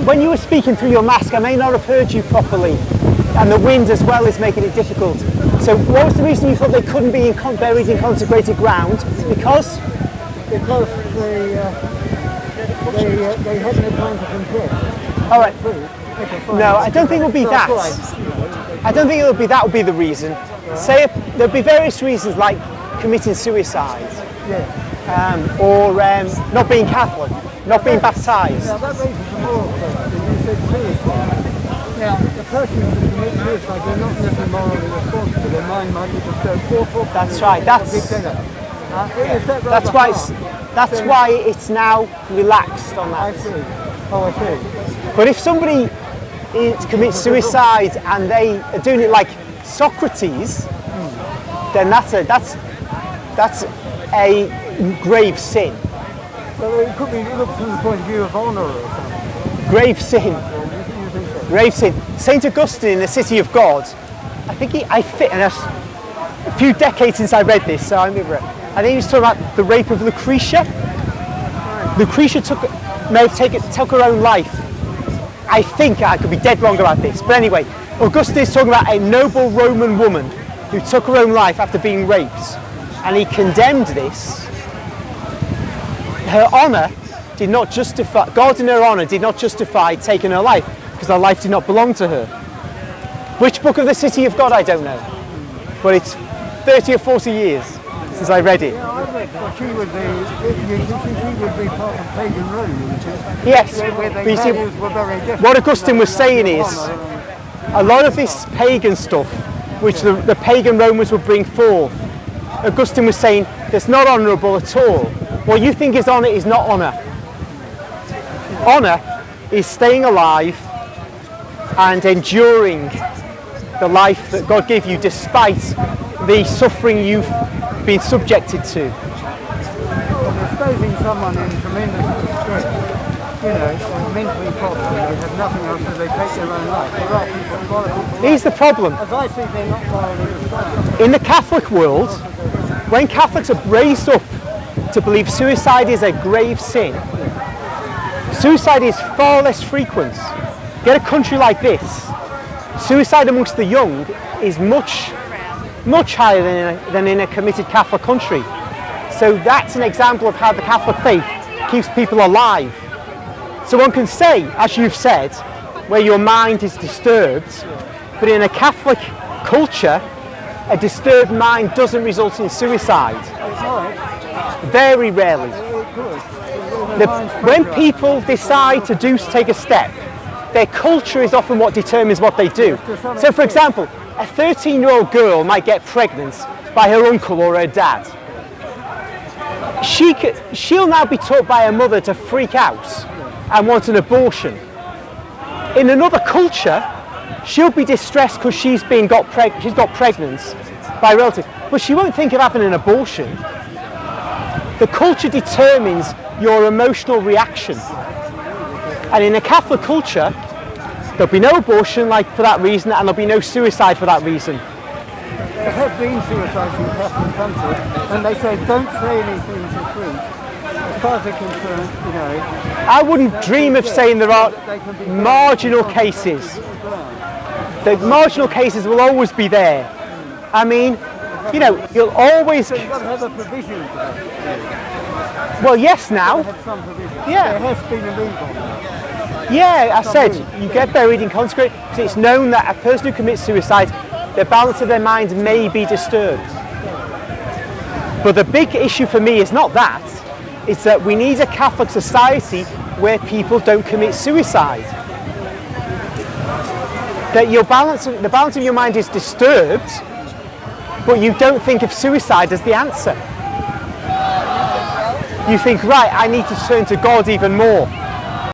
When you were speaking through your mask, I may not have heard you properly, and the wind as well is making it difficult. So what was the reason you thought they couldn't be buried in consecrated ground? Because they hadn't had time to confess. All right. No, I don't think it'll be that. I don't think that would be the reason. There'll be various reasons like committing suicide, or not being Catholic, not being baptised. Now that raises a moral question. You said suicide. Now the person who commits suicide, they're not necessarily morally responsible. Their mind might be disturbed. That's right. That's why it's now relaxed on that. I see. Oh, I see. But if somebody commits suicide and they are doing it like Socrates, then that's a grave sin. So it could be looked from the point of view of honour or something. Grave sin. Grave sin. Saint Augustine in the City of God, I think a few decades since I read this, so I remember it. I think he was talking about the rape of Lucretia. Lucretia may have took her own life. I think, I could be dead wrong about this, but anyway, Augustine is talking about a noble Roman woman who took her own life after being raped, and he condemned this. Her honour did not justify, God in her honour did not justify taking her life, because her life did not belong to her. Which book of the City of God, I don't know, but it's 30 or 40 years since I read it. Yeah, I read that she would be part of pagan Rome, wouldn't she? Yes, where but you see, were very different. what Augustine was saying is, a lot of this pagan stuff, which the pagan Romans would bring forth, Augustine was saying, that's not honourable at all. What you think is honour is not honour. Honour is staying alive and enduring the life that God gave you despite the suffering you've been subjected to. Well, exposing someone in tremendous distress, mentally properly, they have nothing else, so they take their own life. There are people. Here's the problem. As I see, they're not morally responsible. In the Catholic world, when Catholics are raised up to believe suicide is a grave sin, suicide is far less frequent. Get a country like this, suicide amongst the young is much higher than in a committed Catholic country. So that's an example of how the Catholic faith keeps people alive. So one can say, as you've said, where your mind is disturbed, but in a Catholic culture, a disturbed mind doesn't result in suicide. Very rarely. When people decide to take a step, their culture is often what determines what they do. So for example, a 13-year-old girl might get pregnant by her uncle or her dad. She'll now be taught by her mother to freak out and want an abortion. In another culture, she'll be distressed because she's got pregnant by a relative, but she won't think of having an abortion. The culture determines your emotional reaction. And in a Catholic culture, there'll be no abortion for that reason, and there'll be no suicide for that reason. There have been suicides in Catholic countries, and they say don't say anything to preach. As far as they're concerned, I wouldn't dream of saying there are marginal cases. The marginal cases will always be there. I mean, you'll always. So you've got to have a provision for that. Well, yes, now. Have some provision. Yeah. There has been a legal. Yeah, I said you get buried in consecrated. So it's known that a person who commits suicide, the balance of their mind may be disturbed. But the big issue for me is not that. It's that we need a Catholic society where people don't commit suicide. That the balance of your mind is disturbed, but you don't think of suicide as the answer. You think, right, I need to turn to God even more.